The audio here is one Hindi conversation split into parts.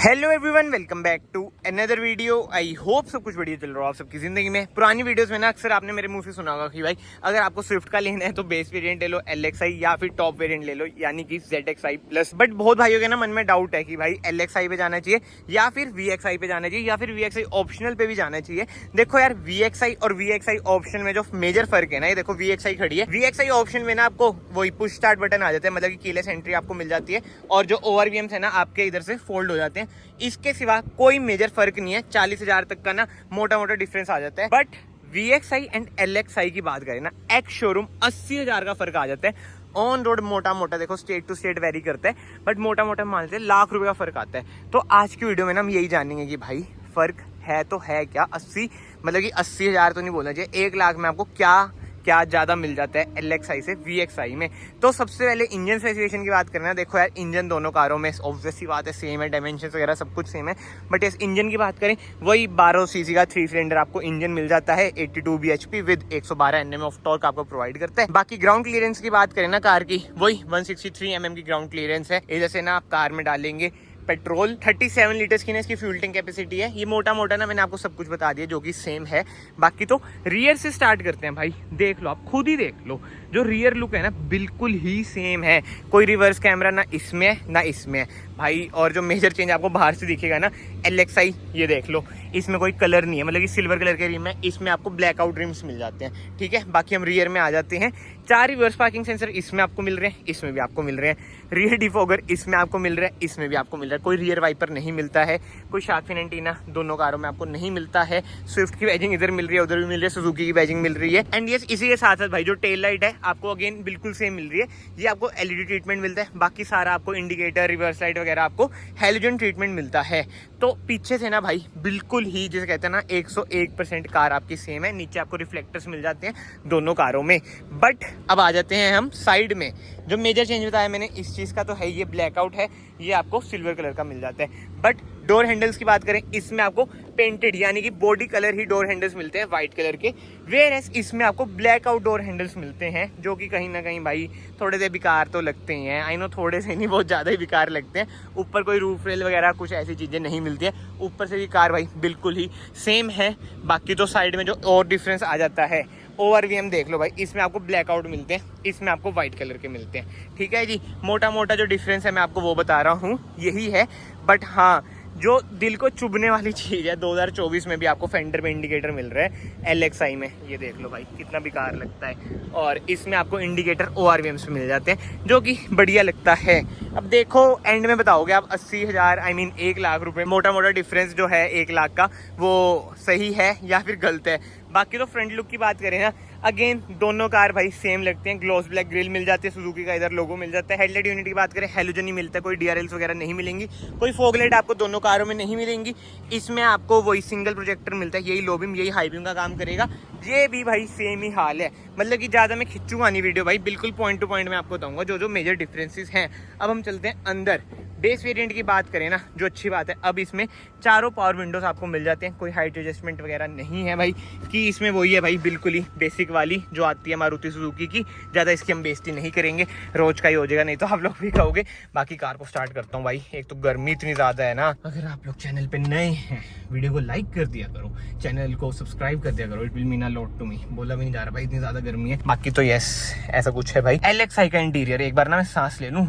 Hello everyone, welcome back to another video. I hope सब कुछ बढ़िया चल रहा हो आप सबकी जिंदगी में। पुरानी वीडियोस में ना अक्सर आपने मेरे मुंह से सुना होगा कि भाई अगर आपको स्विफ्ट का लेना है तो बेस वेरिएंट ले लो, LXI या फिर टॉप वेरिएंट ले लो यानी कि ZXI प्लस। बट बहुत भाइयों के ना मन में डाउट है कि भाई LXI पे जाना चाहिए या फिर VXI पे जाना चाहिए या फिर VXI ऑप्शनल पे भी जाना चाहिए। देखो यार, VXI और VXI ऑप्शनल में जो मेजर फर्क है ना, ये देखो VXI खड़ी है। VXI ऑप्शन में ना आपको वही पुश स्टार्ट बटन आ जाता है, मतलब कि कीलेस एंट्री आपको मिल जाती है और जो ORVMs है ना आपके इधर से फोल्ड हो जाते हैं। इसके सिवा कोई मेजर फर्क नहीं है। 40,000 तक का ना मोटा मोटा डिफरेंस आ जाता है। बट VXI एंड LXI की बात करें ना, एक्स शोरूम 80,000 का फर्क आ जाता है। ऑन रोड मोटा मोटा देखो स्टेट टू स्टेट वेरी करता है, बट मोटा मोटा मान लेते लाख रुपए का फर्क आता है। तो आज की वीडियो में ना हम यही जानेंगे कि भाई फर्क है तो है क्या। 80 मतलब कि 80,000 तो नहीं बोलना चाहिए, 1 लाख में आपको क्या ज्यादा मिल जाता है LXI से VXI में। तो सबसे पहले इंजन स्पेसिफिकेशन की बात करना। देखो यार, इंजन दोनों कारों में ऑब्वियसली बात है सेम है, डायमेंशन वगैरह सब कुछ सेम है। बट इस इंजन की बात करें, वही 1200 सीसी का 3 सिलेंडर आपको इंजन मिल जाता है। 82 bhp with 112 Nm of torque आपको प्रोवाइड करता है। बाकी ग्राउंड क्लियरेंस की बात करें ना कार की, वही 163 mm की ग्राउंड क्लियरेंस है। इधर से ना आप कार में डालेंगे पेट्रोल। 37 लीटर्स की ना इसकी फ्यूल टैंक कैपेसिटी है। ये मोटा मोटा ना मैंने आपको सब कुछ बता दिया जो कि सेम है। बाकी तो रियर से स्टार्ट करते हैं भाई। देख लो, आप खुद ही देख लो, जो रियर लुक है ना बिल्कुल ही सेम है। कोई रिवर्स कैमरा ना इसमें है ना इसमें है भाई। और जो मेजर चेंज आपको बाहर से दिखेगा ना, LXI ये देख लो, इसमें कोई कलर नहीं है, मतलब कि सिल्वर कलर के रिम है, इसमें आपको ब्लैकआउट रिम्स मिल जाते हैं। ठीक है, बाकी हम रियर में आ जाते हैं। 4 रिवर्स पार्किंग सेंसर इसमें आपको मिल रहे हैं, इसमें भी आपको मिल रहे हैं। रियर डिफॉगर इसमें आपको मिल रहा है, इसमें भी आपको मिल रहा है। कोई रियर वाइपर नहीं मिलता है, कोई शार्क फिन एंटीना दोनों कारों में आपको नहीं मिलता है। स्विफ्ट की बैजिंग इधर मिल रही है, उधर भी मिल रही है, सुजुकी की बैजिंग मिल रही है। एंड यस, इसी के साथ साथ भाई जो टेल लाइट है आपको अगेन बिल्कुल सेम मिल रही है। ये आपको LED ट्रीटमेंट मिलता है। बाकी सारा आपको इंडिकेटर, रिवर्स लाइट वगैरह आपको हैलोजन ट्रीटमेंट मिलता है। तो पीछे से ना भाई बिल्कुल ही जिसे कहते हैं ना 101% कार आपकी सेम है। नीचे आपको रिफ्लेक्टर्स मिल जाते हैं दोनों कारों में। बट अब आ जाते हैं हम साइड में। जो मेजर चेंज बताया मैंने इस चीज़ का तो है, ये ब्लैकआउट है, ये आपको सिल्वर कलर का मिल जाता है। बट डोर हैंडल्स की बात करें, इसमें आपको पेंटेड यानी कि बॉडी कलर ही डोर हैंडल्स मिलते हैं व्हाइट कलर के। वेयर एस इसमें आपको ब्लैक आउट डोर हैंडल्स मिलते हैं, जो कि कहीं ना कहीं भाई थोड़े से बेकार तो लगते ही हैं। आई नो, थोड़े से नहीं, बहुत ज़्यादा ही बेकार लगते हैं। ऊपर कोई रूफ रेल वगैरह कुछ ऐसी चीज़ें नहीं मिलती है। ऊपर से भी कार भाई बिल्कुल ही सेम है। बाकी तो साइड में जो और डिफरेंस आ जाता है, ORVM देख लो भाई, इसमें आपको ब्लैकआउट मिलते हैं, इसमें आपको व्हाइट कलर के मिलते हैं। ठीक है जी, मोटा मोटा जो डिफरेंस है मैं आपको वो बता रहा हूँ, यही है। बट हाँ, जो दिल को चुभने वाली चीज़ है, 2024 में भी आपको फेंडर में इंडिकेटर मिल रहा है LXI में। ये देख लो भाई कितना बेकार लगता है। और इसमें आपको इंडिकेटर ORVMs मिल जाते हैं, जो कि बढ़िया लगता है। अब देखो एंड में बताओगे आप 80,000 आई मीन 1 लाख रुपए मोटा मोटा डिफरेंस जो है 1 लाख का, वो सही है या फिर गलत है। बाकी तो फ्रंट लुक की बात करें ना, अगेन दोनों कार भाई सेम लगते हैं। ग्लॉस ब्लैक ग्रिल मिल जाती है, सुजुकी का इधर लोगो मिल जाता है। हेडलाइट यूनिट की बात करें, हैलोजन ही मिलता है, कोई DRLs वगैरह नहीं मिलेंगी। कोई फॉग लाइट आपको दोनों कारों में नहीं मिलेंगी। इसमें आपको वही सिंगल प्रोजेक्टर मिलता है, यही लो बीम यही हाई बीम का काम करेगा। ये भी भाई सेम ही हाल है, मतलब कि ज़्यादा मैं खिंचूंगा नहीं वीडियो भाई, बिल्कुल पॉइंट टू पॉइंट मैं आपको बताऊंगा जो जो मेजर डिफरेंसेस हैं। अब हम चलते हैं अंदर। बेस वेरिएंट की बात करें ना, जो अच्छी बात है, अब इसमें चारों पावर विंडोज आपको मिल जाते हैं। कोई हाइट एडजस्टमेंट वगैरह नहीं है भाई, कि इसमें वही है भाई बिल्कुल ही बेसिक वाली जो आती है मारुति सुजुकी की। ज़्यादा इसकी हम बेइज्जती नहीं करेंगे, रोज का ही हो जाएगा, नहीं तो आप लोग भी कहोगे। बाकी कार को स्टार्ट करता हूँ भाई। एक तो गर्मी इतनी ज़्यादा है ना, अगर आप लोग चैनल पर नए हैं वीडियो को लाइक कर दिया करो, चैनल को सब्सक्राइब कर दिया करो। It will mean a lot to me. बोला भी नहीं जा रहा भाई, इतनी ज़्यादा गर्मी है। बाकी तो यस, ऐसा कुछ है भाई। LXI का इंटीरियर, एक बार ना मैं सांस ले लूँ,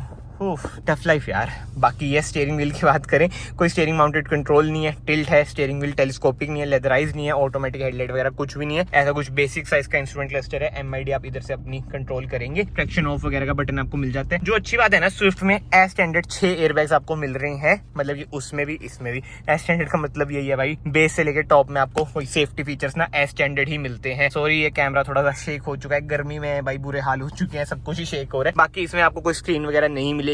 टफ लाइफ यार। बाकी ये स्टीयरिंग व्हील की बात करें, कोई स्टीयरिंग माउंटेड कंट्रोल नहीं है, टिल्ट है, स्टीयरिंग व्हील टेलीस्कोपिक नहीं है, लेदराइज नहीं है, ऑटोमेटिक हेडलाइट वगैरह कुछ भी नहीं है। ऐसा कुछ बेसिक साइज का इंस्ट्रूमेंट क्लस्टर है। MID आप इधर से अपनी कंट्रोल करेंगे। ट्रैक्शन ऑफ वगैरह का बटन आपको मिल जाता है। जो अच्छी बात है ना, स्विफ्ट में एज स्टैंडर्ड 6 एयरबैग्स आपको मिल रहे हैं, मतलब कि उसमें भी इसमें भी। एज स्टैंडर्ड का मतलब यही है भाई, बेस से लेकर टॉप में आपको कोई सेफ्टी फीचर्स ना एज स्टैंडर्ड ही मिलते हैं। सॉरी, ये कैमरा थोड़ा सा शेक हो चुका है, गर्मी में भाई बुरे हाल हो चुके हैं, सब कुछ ही शेक हो रहा है। बाकी इसमें आपको कोई स्क्रीन वगैरह नहीं मिलेगी,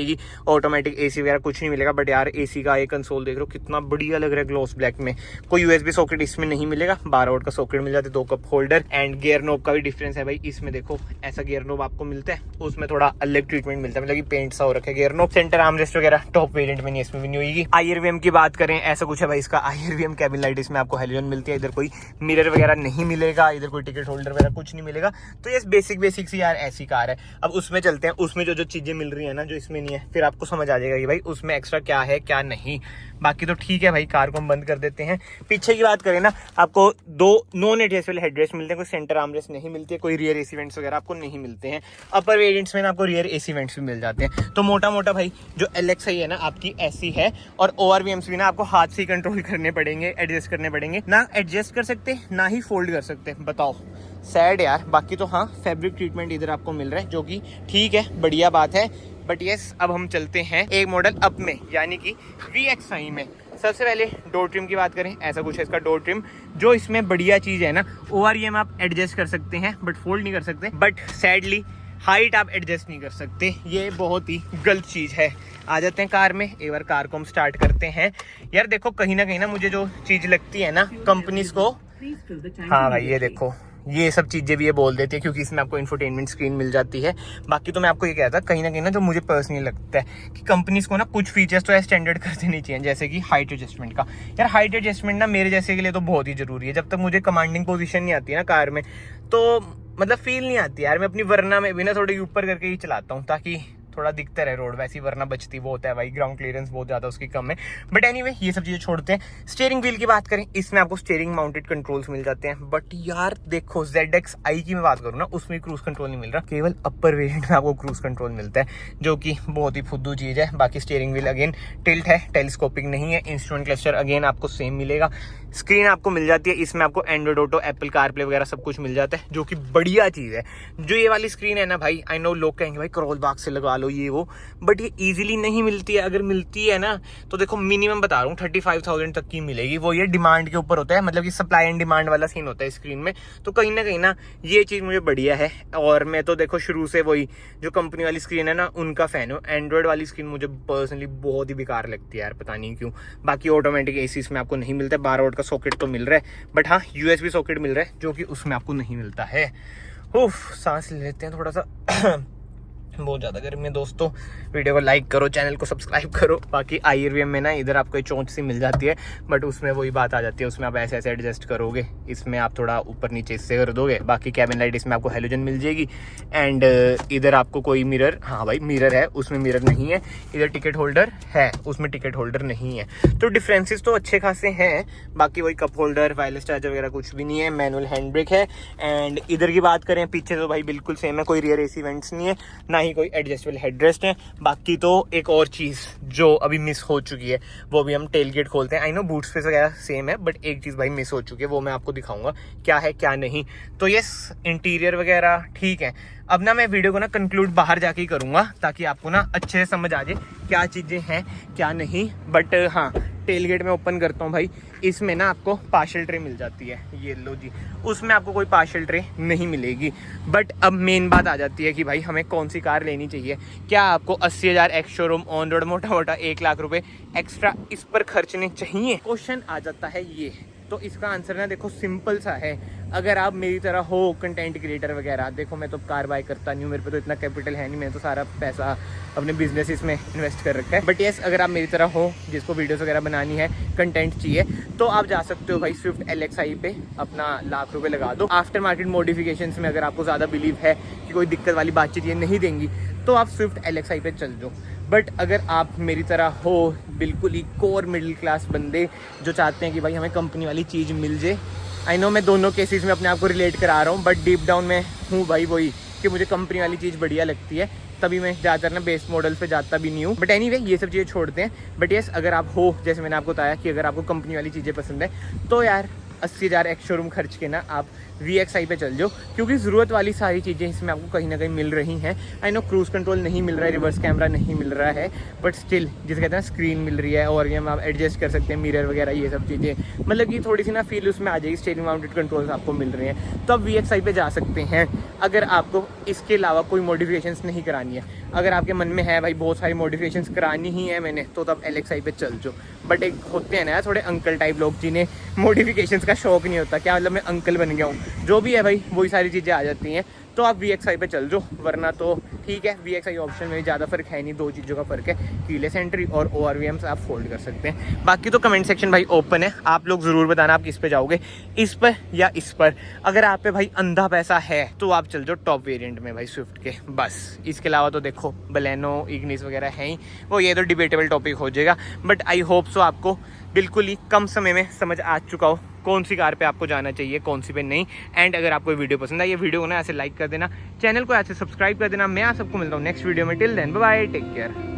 ऑटोमेटिक AC वगैरह कुछ नहीं मिलेगा। बट यार AC का ये कंसोल देख रहे हो कितना बढ़िया लग रहा है ग्लॉस ब्लैक में। कोई USB सॉकेट इसमें नहीं मिलेगा, 12 वोल्ट का सॉकेट मिल जाता है, 2 cup holder. And gear knob का भी डिफरेंस है भाई। इसमें देखो ऐसा गियर नोब आपको मिलता है, उसमें थोड़ा अलग ट्रीटमेंट मिलता है, मतलब कि पेंट सा हो रखा है गियर नोब। सेंटर आर्मरेस्ट वगैरह टॉप वेरिएंट में नहीं, इसमें भी नहीं होगी। IRVM की बात करें, ऐसा कुछ है भाई इसका IRVM कैबिन लाइट, इसमें आपको हेलोजन मिलती है। इधर कोई मिरर वगैरह नहीं मिलेगा, इधर कोई टिकट होल्डर वगैरह कुछ नहीं मिलेगा। तो ये बेसिक सी यार ऐसी कार है। अब उसमें चलते हैं, उसमें जो जो चीजें मिल रही है ना जो इसमें करनी है, फिर आपको समझ आ जाएगा कि भाई उसमें एक्स्ट्रा क्या है क्या नहीं। बाकी तो ठीक है भाई, कार को हम बंद कर देते हैं। पीछे की बात करें ना, आपको 2 नॉन एडजस्टेबल हेडरेस्ट मिलते हैं, कोई सेंटर आर्मरेस्ट नहीं मिलती है, कोई रियर एसी वेंट्स वगैरह आपको नहीं मिलते हैं। अपर वेरिएंट्स में ना आपको रियर एसी वेंट्स भी मिल जाते हैं। तो मोटा मोटा भाई जो LXi है ना आपकी ऐसी है, और ORVMs भी ना आपको हाथ से ही कंट्रोल करने पड़ेंगे, एडजस्ट करने पड़ेंगे, ना एडजस्ट कर सकते ना ही फोल्ड कर सकते। बताओ, सैड यार। बाकी तो हाँ, फैब्रिक ट्रीटमेंट इधर आपको मिल रहा है, जो कि ठीक है, बढ़िया बात है। बट यस, अब हम चलते हैं एक मॉडल अप में, यानी कि VXi में। सबसे पहले डोर ट्रिम की बात करें, ऐसा कुछ है इसका डोर ट्रिम। जो इसमें बढ़िया चीज़ है ना, ORVM आप एडजस्ट कर सकते हैं बट फोल्ड नहीं कर सकते। बट सैडली हाइट आप एडजस्ट नहीं कर सकते, ये बहुत ही गलत चीज़ है। आ जाते हैं कार में, एक बार कार को हम स्टार्ट करते हैं। यार देखो, कहीं ना मुझे जो चीज़ लगती है ना कंपनीज को, हाँ भाई ये देखो, ये सब चीज़ें भी ये बोल देती है, क्योंकि इसमें आपको इंफोटेनमेंट स्क्रीन मिल जाती है। बाकी तो मैं आपको ये कहता, कहीं ना जो मुझे पर्सनली लगता है कि कंपनीज को ना कुछ फीचर्स तो स्टैंडर्ड कर देनी चाहिए, जैसे कि हाइट एडजस्टमेंट का। यार हाइट एडजस्टमेंट ना मेरे जैसे के लिए तो बहुत ही जरूरी है। जब तक मुझे कमांडिंग पोजीशन नहीं आती है ना कार में, तो मतलब फील नहीं आती यार। मैं अपनी वरना में भी ना थोड़ी ऊपर करके ही चलाता हूँ, ताकि थोड़ा दिखता रहे रोड। वैसी वरना बचती बहुत है भाई, ग्राउंड क्लियरेंस बहुत ज़्यादा उसकी कम है। बट एनीवे, ये सब चीज़ें छोड़ते हैं। स्टीयरिंग व्हील की बात करें, इसमें आपको स्टीयरिंग माउंटेड कंट्रोल्स मिल जाते हैं। बट यार देखो, ZXi की मैं बात करूँ ना, उसमें क्रूज कंट्रोल नहीं मिल रहा, केवल अपर वेरिएंट में आपको क्रूज कंट्रोल मिलता है, जो कि बहुत ही फुद्दू चीज़ है। बाकी स्टीयरिंग व्हील अगेन टिल्ट है, टेलीस्कोपिक नहीं है। इंस्ट्रूमेंट क्लस्टर अगेन आपको सेम मिलेगा। स्क्रीन आपको मिल जाती है, इसमें आपको एंड्रॉइड ऑटो, एप्पल कारप्ले वगैरह सब कुछ मिल जाता है, जो कि बढ़िया चीज़ है। जो ये वाली स्क्रीन है ना भाई, आई नो लोग कहेंगे भाई करोल बाग से लगा लो ये वो, बट ये इजीली नहीं मिलती है। अगर मिलती है ना तो देखो, मिनिमम बता रहा हूँ 35,000 तक की मिलेगी। वो ये डिमांड के ऊपर होता है, मतलब कि सप्लाई एंड डिमांड वाला सीन होता है स्क्रीन में। तो कहीं ना ये चीज़ मुझे बढ़िया है। और मैं तो देखो शुरू से वही जो कंपनी वाली स्क्रीन है ना उनका फैन हूँ। एंड्रॉइड वाली स्क्रीन मुझे पर्सनली बहुत ही बेकार लगती है यार, पता नहीं क्यों। बाकी ऑटोमेटिक AC इसमें आपको नहीं मिलता है। 12 वोल्ट का सॉकेट तो मिल रहा है, बट हाँ USB सॉकेट मिल रहा है, जो कि उसमें आपको नहीं मिलता है। उफ, सांस ले लेते हैं थोड़ा सा। बहुत ज़्यादा गर्मी है दोस्तों। वीडियो को लाइक करो, चैनल को सब्सक्राइब करो। बाकी IRVM में ना इधर आपको एक चोंच सी मिल जाती है, बट उसमें वही बात आ जाती है, उसमें आप ऐसे ऐसे एडजस्ट करोगे, इसमें आप थोड़ा ऊपर नीचे इससे कर दोगे। बाकी कैबिन लाइट इसमें आपको हेलोजन मिल जाएगी। एंड इधर आपको कोई मिरर, हाँ भाई मिरर है, उसमें मिरर नहीं है। इधर टिकट होल्डर है, उसमें टिकट होल्डर नहीं है। तो डिफरेंसेस तो अच्छे खासे हैं। बाकी वही कप होल्डर, वायरलेस चार्जर वगैरह कुछ भी नहीं है। मैनुअल हैंड ब्रेक है। एंड इधर की बात करें, पीछे तो भाई बिल्कुल सेम है, कोई रियर AC वेंट्स नहीं है, ना ही कोई एडजस्टेबल हेडरेस्ट है। बाकी तो एक और चीज़ जो अभी मिस हो चुकी है, वो भी हम टेल गेट खोलते हैं। आई नो बूट स्पेस वगैरह सेम है, बट एक चीज़ भाई मिस हो चुकी है, वो मैं आपको दिखाऊंगा क्या है क्या नहीं। तो यस, इंटीरियर वगैरह ठीक है। अब ना मैं वीडियो को ना कंक्लूड बाहर जाके ही करूँगा, ताकि आपको ना अच्छे से समझ आ जाए क्या चीज़ें हैं क्या नहीं। बट हाँ, टेल गेट में ओपन करता हूँ भाई, इसमें ना आपको पार्शियल ट्रे मिल जाती है, ये लो जी। उसमें आपको कोई पार्शियल ट्रे नहीं मिलेगी। बट अब मेन बात आ जाती है कि भाई हमें कौन सी कार लेनी चाहिए। क्या आपको 80,000 एक्स शोरूम ऑन रोड मोटा मोटा 1 लाख रुपए एक्स्ट्रा इस पर खर्चने चाहिए? क्वेश्चन आ जाता है ये। तो इसका आंसर ना देखो सिंपल सा है। अगर आप मेरी तरह हो कंटेंट क्रिएटर वगैरह, देखो मैं तो कार बाय करता नहीं हूँ, मेरे पे तो इतना कैपिटल है नहीं, मैं तो सारा पैसा अपने बिजनेस इसमें इन्वेस्ट कर रखा है। बट येस, अगर आप मेरी तरह हो जिसको वीडियोस वगैरह बनानी है, कंटेंट चाहिए, तो आप जा सकते हो भाई स्विफ्ट LXi पे अपना लाख रुपए लगा दो। आफ्टर मार्केट मॉडिफिकेशंस में अगर आपको ज़्यादा बिलीव है कि कोई दिक्कत वाली बातचीत ये नहीं देंगी, तो आप स्विफ्ट LXi पे चल जाओ। बट अगर आप मेरी तरह हो बिल्कुल ही कोर मिडिल क्लास बंदे जो चाहते हैं कि भाई हमें कंपनी वाली चीज़ मिल जाए, आई नो मैं दोनों केसेस में अपने आप को रिलेट करा रहा हूँ, बट डीप डाउन में हूँ भाई वही कि मुझे कंपनी वाली चीज़ बढ़िया लगती है, तभी मैं ज़्यादातर ना बेस मॉडल पे जाता भी नहीं हूँ। बट एनीवे, ये सब चीज़ें छोड़ते हैं। बट येस, अगर आप हो, जैसे मैंने आपको बताया कि अगर आपको कंपनी वाली चीज़ें पसंद है, तो यार 80,000 एक्स शोरूम खर्च के ना आप VXi पे चल जाओ, क्योंकि ज़रूरत वाली सारी चीज़ें इसमें आपको कहीं ना कहीं मिल रही हैं। आई नो क्रूज़ कंट्रोल नहीं मिल रहा है, रिवर्स कैमरा नहीं मिल रहा है, बट स्टिल जिसे कहते हैं स्क्रीन मिल रही है, और ये आप एडजस्ट कर सकते हैं, मिरर वगैरह ये सब चीज़ें, मतलब कि थोड़ी सी ना फील उसमें आ जाएगी। स्टीयरिंग माउंटेड कंट्रोल्स आपको मिल रहे हैं, तो आप VXi पे जा सकते हैं अगर आपको इसके अलावा कोई मॉडिफिकेशंस नहीं करानी है। अगर आपके मन में है भाई बहुत सारी मॉडिफिकेशंस करानी ही है मैंने, तो तब LXi पे चल जाओ। बट एक होते हैं ना थोड़े अंकल टाइप लोग जिन्हें मॉडिफिकेशंस का शौक नहीं होता, क्या मतलब मैं अंकल बन गया हूँ, जो भी है भाई वही सारी चीज़ें आ जाती हैं, तो आप VXI पे चल जाओ, वरना तो ठीक है VXI ऑप्शन में ज़्यादा फ़र्क है नहीं, दो चीज़ों का फ़र्क है, कीलेस एंट्री और ORVMs आप फोल्ड कर सकते हैं। बाकी तो कमेंट सेक्शन भाई ओपन है, आप लोग ज़रूर बताना आप किस पे जाओगे, इस पर या इस पर। अगर आप पे भाई अंधा पैसा है तो आप चल जाओ टॉप वेरिएंट में भाई स्विफ्ट के, बस। इसके अलावा तो देखो बलेनो इग्निस वगैरह हैं ही, वो ये तो डिबेटेबल टॉपिक हो जाएगा, बट आई होप सो आपको बिल्कुल ही कम समय में समझ आ चुका हो कौन सी कार पे आपको जाना चाहिए, कौन सी पे नहीं। एंड अगर आपको वीडियो पसंद आई, ये वीडियो को ना ऐसे लाइक कर देना, चैनल को ऐसे सब्सक्राइब कर देना। मैं आप सबको मिलता हूँ नेक्स्ट वीडियो में। Till then bye bye, take care.